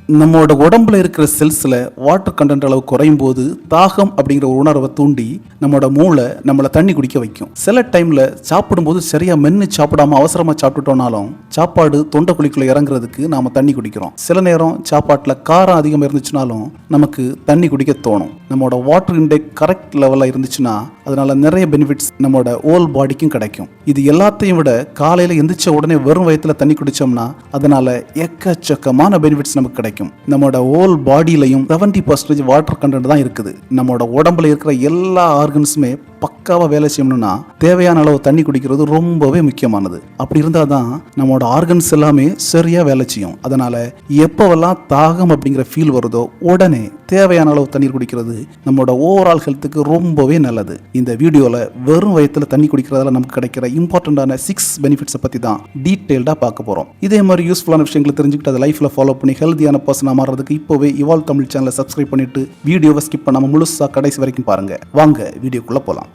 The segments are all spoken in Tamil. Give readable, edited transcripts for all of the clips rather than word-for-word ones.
நம்மளோட உடம்புல இருக்கிற செல்ஸ்ல வாட்டர் கண்டென்ட் அளவு குறையும் போது தாகம் அப்படிங்கிற ஒரு உணர்வை தூண்டி நம்மளோட மூளை நம்மளை தண்ணி குடிக்க வைக்கும். சில டைம்ல சாப்பிடும்போது சரியா மென்னு சாப்பிடாம அவசரமா சாப்பிட்டுட்டோம்னாலும் சாப்பாடு தொண்டை குழிக்குள்ள இறங்குறதுக்கு நாம தண்ணி குடிக்கிறோம். சில நேரம் சாப்பாட்டுல காரம் அதிகமாக இருந்துச்சுனாலும் நமக்கு தண்ணி குடிக்க தோணும். நம்மளோட வாட்டர் இன்டேக் கரெக்ட் லெவலில் இருந்துச்சுன்னா அதனால நிறைய பெனிஃபிட்ஸ் நம்மளோட ஹோல் பாடிக்கும் கிடைக்கும். இது எல்லாத்தையும் விட காலையில எந்திரிச்ச உடனே வெறும் வயிற்றுல தண்ணி குடிச்சோம்னா அதனால எக்கச்சக்கமான பெனிஃபிட்ஸ் நமக்கு கிடைக்கும். நம்மளோட ஹோல் பாடியிலையும் 70% வாட்டர் கண்டென்ட் தான் இருக்குது. நம்மளோட உடம்புல இருக்கிற எல்லா ஆர்கன்ஸுமே பக்காவா வேலை செய்யணும்னா தேவையான அளவு தண்ணி குடிக்கிறது ரொம்பவே முக்கியமானது. அப்படி இருந்தால் தான் நம்மளோட ஆர்கன்ஸ் எல்லாமே சரியா வேலை செய்யும். அதனால எப்போவெல்லாம் தாகம் அப்படிங்கிற ஃபீல் வருதோ உடனே தேவையான அளவு தண்ணீர் குடிக்கிறது நம்மளோட ஓவரால் ஹெல்த்துக்கு ரொம்பவே நல்லது. இந்த வீடியோல வெறும் வயிற்றுல தண்ணி குடிக்கிறதால நமக்கு கிடைக்கிற இம்பார்ட்டன்டான 6 பெனிஃபிட்ஸை பத்தி தான் டீட்டெயில்டா பார்க்க போறோம். இதே மாதிரி யூஸ்ஃபுல்லான விஷயங்களை தெரிஞ்சுக்கிட்டு அதை லைஃப்ல ஃபாலோ பண்ணி ஹெல்தியான பர்சனா மாறுறதுக்கு இப்போவே இவால்வ் தமிழ் சேனலை சப்ஸ்கிரைப் பண்ணிட்டு வீடியோவை ஸ்கிப் பண்ணாம முழுசா கடைசி வரைக்கும் பாருங்க. வாங்க வீடியோக்குள்ள போலாம்.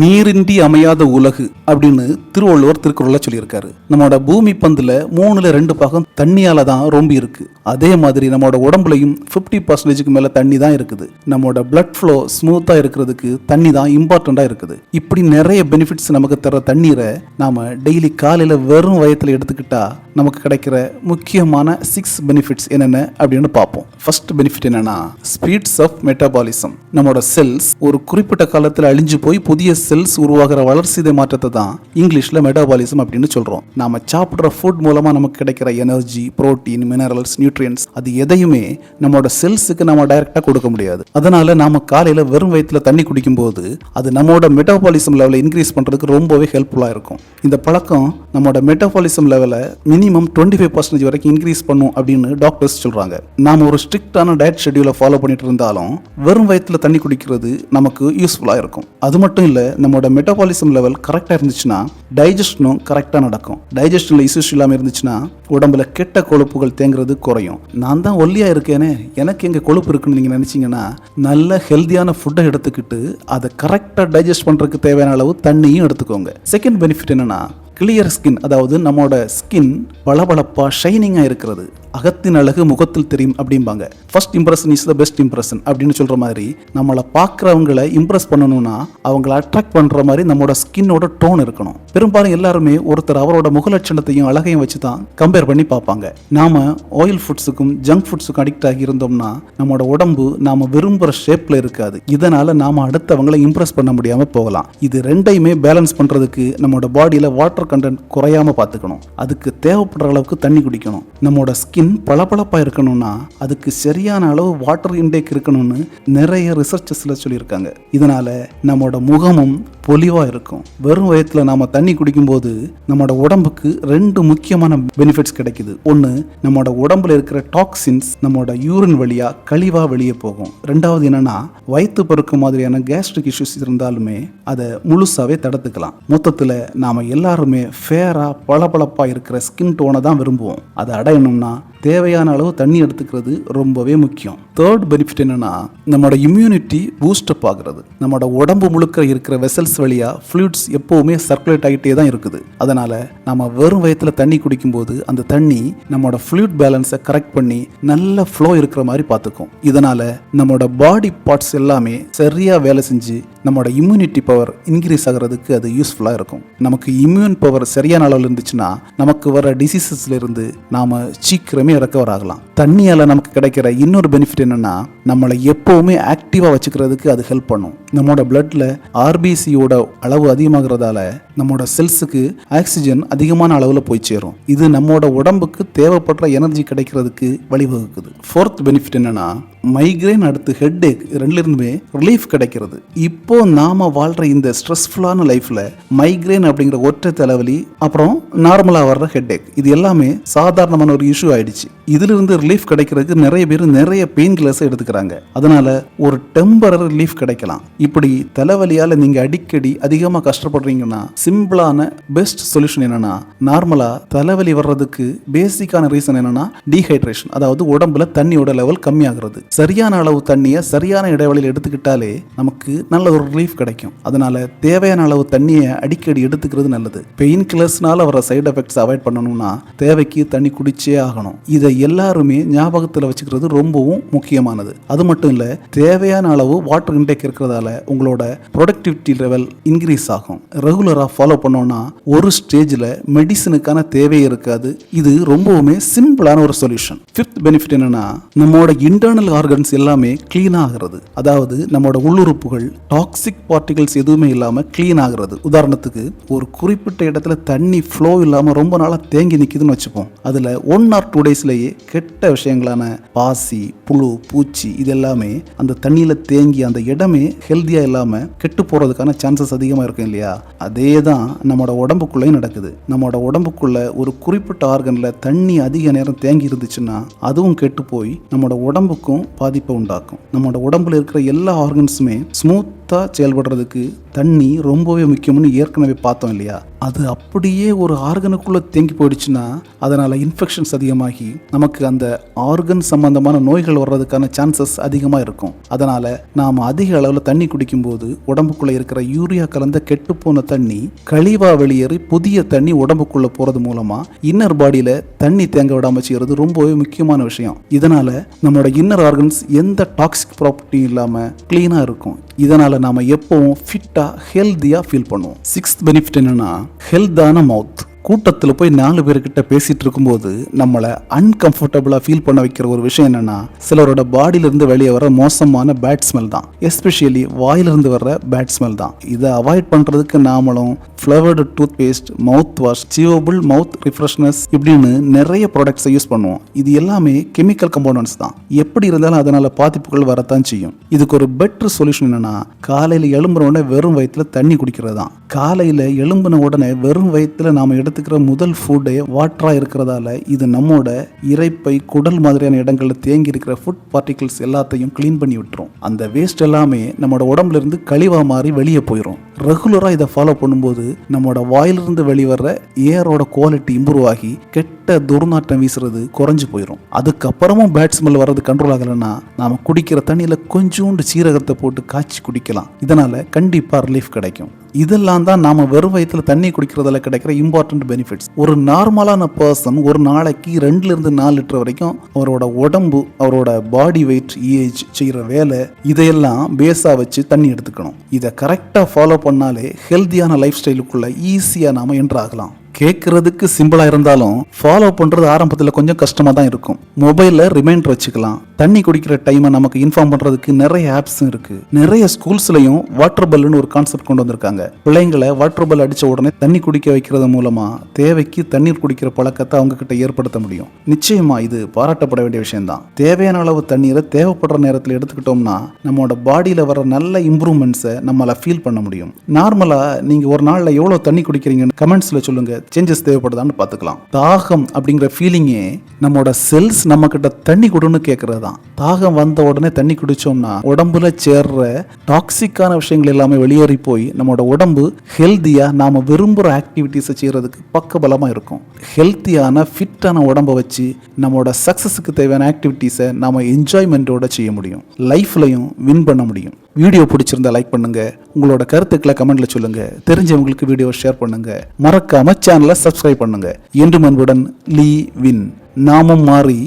நீரின்றி அமையாத உலகு அப்படின்னு திருவள்ளுவர் திருக்குறள்ல சொல்லியிருக்காரு. நம்மளோட பூமி பந்துல 3/2 பாகம் தண்ணியால தான் ரொம்ப இருக்கு. அதே மாதிரி நம்மளோட உடம்புலையும் 50% மேல தண்ணி தான் இருக்குது. நம்மளோட பிளட் ஃப்ளோ ஸ்மூத்தா இருக்கிறதுக்கு தண்ணி தான் இம்பார்ட்டண்டா இருக்குது. இப்படி நிறைய பெனிஃபிட்ஸ் நமக்கு தர தண்ணீரை நாம டெய்லி காலையில வெறும் வயத்துல எடுத்துக்கிட்டா நமக்கு கிடைக்கிற முக்கியமான 6 பெனிஃபிட்ஸ் என்னென்ன அப்படின்னு பார்ப்போம். ஃபர்ஸ்ட் பெனிஃபிட் என்னன்னா ஸ்பீட்ஸ் ஆஃப் மெட்டபாலிசம். நம்மளோட செல்ஸ் ஒரு குறிப்பிட்ட காலத்துல அழிஞ்சு போய் புதிய செல்ஸ் உருவாகிற வளர்சிதை மாற்றத்தை தான் இங்கிலீஷ்ல மெட்டபாலிசம் அப்படின்னு சொல்றோம். நாம சாப்பிடுற ஃபுட் மூலமா நமக்கு கிடைக்கிற எனர்ஜி, புரோட்டீன், மினரல்ஸ், நியூட்ரியன்ஸ் அது எதையுமே நம்மளோட செல்ஸுக்கு நம்ம டைரக்டா கொடுக்க முடியாது. அதனால நாம காலையில வெறும் வயிற்றுல தண்ணி குடிக்கும் போது அது நம்மளோட மெட்டபாலிசம் லெவலை இன்க்ரீஸ் பண்றதுக்கு ரொம்பவே ஹெல்ப்ஃபுல்லா இருக்கும். இந்த பழக்கம் நம்மளோட மெட்டபாலிசம் லெவலை மினிமம் 25% வரைக்கும் இன்க்ரீஸ் பண்ணும் அப்படின்னு டாக்டர்ஸ் சொல்றாங்க. நாம ஒரு ஸ்ட்ரிக்டான டயட் ஷெட்யூலை ஃபாலோ பண்ணிட்டு இருந்தாலும் வெறும் வயிற்றுல தண்ணி குடிக்கிறது நமக்கு யூஸ்ஃபுல்லா இருக்கும். அது மட்டும் இல்ல, நம்மளோட மெட்டபாலிசம் லெவல் கரெக்டா இருந்துச்சுன்னா டைஜஷனும் கரெக்டா நடக்கும். டைஜஷன்ல இஷ்யூஸ் இல்லாம இருந்துச்சுன்னா உடம்புல கெட்ட கொழுப்புகள் தேங்குறது குறையும். நான் தான் ஒல்லியா இருக்கேனே, எனக்கு எங்க கொழுப்பு இருக்குன்னு நீங்க நினைச்சீங்கன்னா நல்ல ஹெல்தியான ஃபுட்டை எடுத்துக்கிட்டு அதை கரெக்டா டைஜஸ்ட் பண்றதுக்கு தேவையான அளவு தண்ணியும் எடுத்துக்கோங்க. செகண்ட் பெனிஃபிட் என்னன்னா கிளியர் ஸ்கின். அதாவது நம்மளோட ஸ்கின் பளபளப்பா ஷைனிங்கா இருக்கிறது. அகத்தின் அழகு முகத்தில் தெரியும் அப்படிம்பாங்க. First impression is the best impression அப்படின்னு சொல்ற மாதிரி நம்மளை பார்க்குறவங்களை இம்ப்ரெஸ் பண்ணணும்னா அவங்களை அட்ராக்ட் பண்ற மாதிரி நம்மளோட ஸ்கின்னோட டோன் இருக்கணும். பெரும்பாலும் எல்லாருமே ஒருத்தர் அவரோட முகலட்சணத்தையும் அழகையும் வச்சு தான் கம்பேர் பண்ணி பார்ப்பாங்க. நாம ஆயில் ஃபுட்ஸுக்கும் ஜங்க் ஃபுட்ஸுக்கும் அடிக்ட் ஆகி இருந்தோம்னா நம்மளோட உடம்பு நாம விரும்புற ஷேப்ல இருக்காது. இதனால நாம அடுத்தவங்களை இம்ப்ரெஸ் பண்ண முடியாம போகலாம். இது ரெண்டையுமே பேலன்ஸ் பண்றதுக்கு நம்மளோட பாடியில வாட்டர் கண்டென்ட் குறையாம பார்த்துக்கணும். அதுக்கு தேவைப்படுற அளவுக்கு தண்ணி குடிக்கணும். நம்மளோட ஸ்கின் பளபளப்பா இருக்கணும்னா அதுக்கு சரியான அளவு வாட்டர் இன்டேக் இருக்கணும்னு நிறைய ரிசர்ச்சஸ்ல சொல்லியிருக்காங்க. இதனால நம்மளோட முகமும் பொலிவா இருக்கும். வெறும் வயிற்றுல நாம தண்ணி குடிக்கும் போது நம்மளோட உடம்புக்கு 2 முக்கியமான பெனிஃபிட்ஸ் கிடைக்குது. ஒன்னு, நம்மளோட உடம்புல இருக்கிற டாக்ஸின்ஸ் நம்மளோட யூரின் வழியா கழிவா வெளியே போகும். ரெண்டாவது என்னன்னா வயிற்று பருக்கு மாதிரியான கேஸ்ட்ரிக் இஷ்யூஸ் இருந்தாலுமே அதை முழுசாவே தடுத்துக்கலாம். மொத்தத்துல நாம எல்லாருமே ஃபேரா பளபளப்பா இருக்கிற ஸ்கின் டோனை தான் விரும்புவோம். அதை அடையணும்னா தேவையான அளவு தண்ணி எடுத்துக்கிறது ரொம்பவே முக்கியம். தேர்ட் பெனிஃபிட் என்னன்னா நம்மளோட இம்யூனிட்டி பூஸ்டப் ஆகுறது. நம்மளோட உடம்பு முழுக்க இருக்கிற வெசல்ஸ் வழியா ஃப்ளூயிட்ஸ் எப்பவுமே சர்க்குலேட் ஆகிட்டே தான் இருக்குது. அதனால நம்ம வெறும் வயிற்றுல தண்ணி குடிக்கும் போது அந்த தண்ணி நம்மளோட ஃப்ளூயிட் பேலன்ஸை கரெக்ட் பண்ணி நல்ல ஃப்ளோ இருக்கிற மாதிரி பார்த்துக்கும். இதனால நம்மளோட பாடி பார்ட்ஸ் எல்லாமே சரியா வேலை செஞ்சு நம்மளோட இம்யூனிட்டி பவர் இன்க்ரீஸ் ஆகிறதுக்கு அது யூஸ்ஃபுல்லா இருக்கும். நமக்கு இம்யூன் பவர் சரியான அளவில் இருந்துச்சுன்னா நமக்கு வர டிசீசஸ்ல இருந்து நாம சீக்கிரமே ரெக்கவர் ஆகலாம். தண்ணியால நமக்கு கிடைக்கிற இன்னொரு பெனிஃபிட் என்னன்னா நம்மளை எப்பவுமே ஆக்டிவா வச்சுக்கிறதுக்கு அது ஹெல்ப் பண்ணும். நம்மளோட பிளட்ல ஆர்பிசியோட அளவு அதிகமாகிறதால நம்மளோட செல்ஸுக்கு ஆக்சிஜன் அதிகமான அளவுல போய் சேரும். இது நம்மளோட உடம்புக்கு தேவைப்படுற எனர்ஜி கிடைக்கிறதுக்கு வழிவகுக்குது. ஃபோர்த் பெனிஃபிட் என்னன்னா மைக்ரேன் அடுத்து ஹெட் ஏக் ரெண்டுல இருந்துமே ரிலீஃப் கிடைக்கிறது. இப்போ நாம வாழ்ற இந்த ஸ்ட்ரெஸ்ஃபுல்லான லைஃப்ல மைக்ரேன் அப்படிங்கிற ஒற்றை தலைவலி அப்புறம் நார்மலா வர்ற ஹெட் ஏக் இது எல்லாமே சாதாரணமான ஒரு இஷ்யூ ஆயிடுச்சு. இதுல இருந்து ரிலீஃப் கிடைக்கிறதுக்கு நிறைய பேர் நிறைய பெயின் கில்லர்ஸ் எடுத்துக்கிறாங்க. சொல்றாங்க. அதனால ஒரு டெம்பரரி ரிலீஃப் கிடைக்கலாம். இப்படி தலைவலியால நீங்க அடிக்கடி அதிகமா கஷ்டப்படுறீங்கன்னா சிம்பிளான பெஸ்ட் சொல்யூஷன் என்னன்னா, நார்மலா தலைவலி வர்றதுக்கு பேசிக்கான ரீசன் என்னன்னா டீஹைட்ரேஷன், அதாவது உடம்புல தண்ணியோட லெவல் கம்மியாகிறது. சரியான அளவு தண்ணியை சரியான இடைவெளியில் எடுத்துக்கிட்டாலே நமக்கு நல்ல ஒரு ரிலீஃப் கிடைக்கும். அதனால தேவையான அளவு தண்ணியை அடிக்கடி எடுத்துக்கிறது நல்லது. பெயின் கில்லர்ஸ்னால வர சைடு எஃபெக்ட்ஸ் அவாய்ட் பண்ணணும்னா தேவைக்கு தண்ணி குடிச்சே ஆகணும். இதை எல்லாருமே ஞாபகத்தில் வச்சுக்கிறது ரொம்பவும் முக்கியமானது. அது மட்டும் இல்ல, தேவையான அளவு வாட்டர் இன்டேக் இருக்கிறதால உங்களோட ப்ரொடக்டிவிட்டி லெவல் இன்க்ரீஸ் ஆகும். ரெகுலரா ஃபாலோ பண்ணோம்னா ஒரு ஸ்டேஜ்ல மெடிசனுக்கான தேவையே இருக்காது. இது ரொம்பவுமே சிம்பிளான ஒரு சொல்யூஷன். ஃபிஃப்த் பெனிஃபிட் என்னன்னா, நம்மளோட இன்டர்னல் ஆர்கன்ஸ் எல்லாமே கிளீன் ஆகிறது. அதாவது நம்மளோட உள்ளுறுப்புகள் டாக்ஸிக் பார்ட்டிகல்ஸ் எதுவுமே இல்லாம கிளீன் ஆகிறது. உதாரணத்துக்கு ஒரு குறிப்பிட்ட இடத்துல தண்ணி ஃப்ளோ இல்லாம ரொம்ப நாளா தேங்கி நிக்குதுன்னு வச்சுப்போம். அதுல 1 or 2 டேஸ்லயே கெட்ட விஷயங்களான பாசி, புழு, பூச்சி இது எல்லாமே அந்த தண்ணியில தேங்கி அந்த இடமே ஹெல்தியா இல்லாம கெட்டு போறதுக்கான சான்சஸ் அதிகமா இருக்கும் இல்லையா? அதே தான் நம்மளோட உடம்புக்குள்ளேயும் நடக்குது. நம்மளோட உடம்புக்குள்ள ஒரு குறிப்பிட்ட ஆர்கன்ல தண்ணி அதிக நேரம் தேங்கி இருந்துச்சுன்னா அதுவும் கெட்டு போய் நம்மளோட உடம்புக்கும் பாதிப்பை உண்டாக்கும். நம்மளோட உடம்புல இருக்கிற எல்லா ஆர்கன்ஸுமே ஸ்மூத்தா செயல்படுறதுக்கு தண்ணி ரொம்பவே முக்கியம்னு ஏற்கனவே பார்த்தோம் இல்லையா? அது அப்படியே ஒரு ஆர்கனுக்குள்ள தேங்கி போயிடுச்சுன்னா அதனால இன்ஃபெக்ஷன்ஸ் அதிகமாகி நமக்கு அந்த ஆர்கன் சம்பந்தமான நோய்கள் வர்றதுக்கான சான்சஸ் அதிகமாக இருக்கும். அதனால நாம் அதிக அளவில் தண்ணி குடிக்கும்போது உடம்புக்குள்ள இருக்கிற யூரியா கலந்த கெட்டுப்போன தண்ணி கழிவா வெளியேறி புதிய தண்ணி உடம்புக்குள்ள போறது மூலமா இன்னர் பாடியில தண்ணி தேங்க விடாம செய்யறது ரொம்பவே முக்கியமான விஷயம். இதனால நம்மளோட இன்னர் ஆர்கன்ஸ் எந்த டாக்ஸிக் ப்ராப்பர்ட்டியும் இல்லாம கிளீனா இருக்கும். இதனால நாம எப்பவும் ஃபிட்டா ஹெல்தியா ஃபீல் பண்ணுவோம். 6th பெனிஃபிட் என்னன்னா, ஹெல்தான மவுத். கூட்டத்தில் போய் 4 பேர்கிட்ட பேசிட்டு இருக்கும்போது நம்மளை அன்கம்ஃபர்டபுளாக ஃபீல் பண்ண வைக்கிற ஒரு விஷயம் என்னன்னா, சிலரோட பாடியிலிருந்து வெளியே வர மோசமான பேட் ஸ்மெல் தான். எஸ்பெஷலி வாயிலிருந்து வர்ற பேட் ஸ்மெல் தான். இதை அவாய்ட் பண்ணுறதுக்கு நாமளும் ஃப்ளவர்டு டூத் பேஸ்ட், மவுத் வாஷ், சியோபிள் மவுத் ரிஃப்ரெஷ்னஸ் இப்படின்னு நிறைய ப்ராடக்ட்ஸை யூஸ் பண்ணுவோம். இது எல்லாமே கெமிக்கல் கம்பவுண்ட்ஸ் தான். எப்படி இருந்தாலும் அதனால பாதிப்புகள் வரத்தான் செய்யும். இதுக்கு ஒரு பெட்டர் சொல்யூஷன் என்னன்னா, காலையில் எழும்புன உடனே வெறும் வயிற்றுல தண்ணி குடிக்கிறது தான். காலையில் எழும்பின உடனே வெறும் வயிற்றுல நாம எடுத்துக்கிற முதல் ஃபுட்டே வாட்டரா இருக்கிறதால இது நம்மோட இரைப்பை, குடல் மாதிரியான இடங்கள்ல தேங்கி இருக்கிற ஃபுட் பார்ட்டிகல்ஸ் எல்லாத்தையும் கிளீன் பண்ணி விட்டுரும். அந்த வேஸ்ட் எல்லாமே நம்மளோட உடம்புல இருந்து கழிவா மாறி வெளியே போயிடும். ரெகுலரா இதை ஃபாலோ பண்ணும்போது நம்மளோட வாயிலிருந்து வெளிவர்ற ஏரோட குவாலிட்டி இம்ப்ரூவ் ஆகி கெட்ட துர்நாற்றம் வீசுறது குறைஞ்சு போயிடும். அதுக்கப்புறமும் பேட் ஸ்மெல் வர்றது கண்ட்ரோல் ஆகலைன்னா நாம குடிக்கிற தண்ணியில கொஞ்சோண்டு சீரகத்தை போட்டு காய்ச்சி குடிக்கலாம். இதனால கண்டிப்பா ரிலீஃப் கிடைக்கும். இதெல்லாம் தான் நாம வெறும் வயிற்றுல தண்ணி குடிக்கிறதுல கிடைக்கிற இம்பார்ட்டன்ட் பெனிஃபிட்ஸ். ஒரு நார்மலான பர்சன் ஒரு நாளைக்கு 2-4 லிட்டர் வரைக்கும் அவரோட உடம்பு, அவரோட பாடி வெயிட், ஏஜ், செய்யற வேலை இதையெல்லாம் பேஸா வச்சு தண்ணி எடுத்துக்கணும். இதை கரெக்டா ஃபாலோ பண்ணாலே ஹெல்தியான லைஃப் ஸ்டைலுக்குள்ள ஈஸியா நாம என்டர் ஆகலாம். கேட்கறதுக்கு சிம்பிளா இருந்தாலும் ஃபாலோ பண்றது ஆரம்பத்தில் கொஞ்சம் கஷ்டமா தான் இருக்கும். மொபைல்ல ரிமைண்டர் வச்சுக்கலாம். தண்ணி குடிக்கிற டைமை நமக்கு இன்ஃபார்ம் பண்றதுக்கு நிறைய ஆப்ஸும் இருக்கு. நிறைய ஸ்கூல்ஸ்லயும் வாட்டர் பல்லுன்னு ஒரு கான்செப்ட் கொண்டு வந்திருக்காங்க. பிள்ளைங்களை வாட்டர் பல் அடிச்ச உடனே தண்ணி குடிக்க வைக்கிறது மூலமா தேவைக்கு தண்ணீர் குடிக்கிற பழக்கத்தை அவங்க கிட்ட ஏற்படுத்த முடியும். நிச்சயமா இது பாராட்டப்பட வேண்டிய விஷயம் தான். தேவையான அளவு தண்ணீரை தேவைப்படுற நேரத்தில் எடுத்துக்கிட்டோம்னா நம்மளோட பாடியில வர நல்ல இம்ப்ரூவ்மெண்ட்ஸை நம்மளால ஃபீல் பண்ண முடியும். நார்மலா நீங்க ஒரு நாள்ல எவ்வளவு தண்ணி குடிக்கிறீங்கன்னு கமெண்ட்ஸ்ல சொல்லுங்க. சேஞ்சஸ் தேவைப்படுதான்னு பார்த்துக்கலாம். தாகம் அப்படிங்கிற ஃபீலிங்கே நம்மளோட செல்ஸ் நம்ம கிட்ட தண்ணி கொடுன்னு கேட்கறது தான். தாகம் வந்த உடனே தண்ணி குடிச்சோம்னா உடம்புல சேர்ற டாக்ஸிக்கான விஷயங்கள் எல்லாமே வெளியேறி போய் நம்மளோட உடம்பு ஹெல்தியா நாம விரும்புற ஆக்டிவிட்டிஸை செய்யறதுக்கு பக்கபலமா இருக்கும். ஹெல்த்தியான ஃபிட்டான உடம்பை வச்சு நம்மளோட சக்சஸுக்கு தேவையான ஆக்டிவிட்டிஸை நாம என்ஜாய்மெண்ட்டோட செய்ய முடியும். லைஃப்லையும் வின் பண்ண முடியும். வீடியோ பிடிச்சிருந்தா லைக் பண்ணுங்க. உங்களோட கருத்துக்களை கமெண்ட்ல சொல்லுங்க. தெரிஞ்சவங்களுக்கு வீடியோ ஷேர் பண்ணுங்க. மறக்காம சேனலை சப்ஸ்கிரைப் பண்ணுங்க. என்று அன்புடன் லீ வின். நாமும் மாறி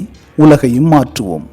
உலகையும் மாற்றுவோம்.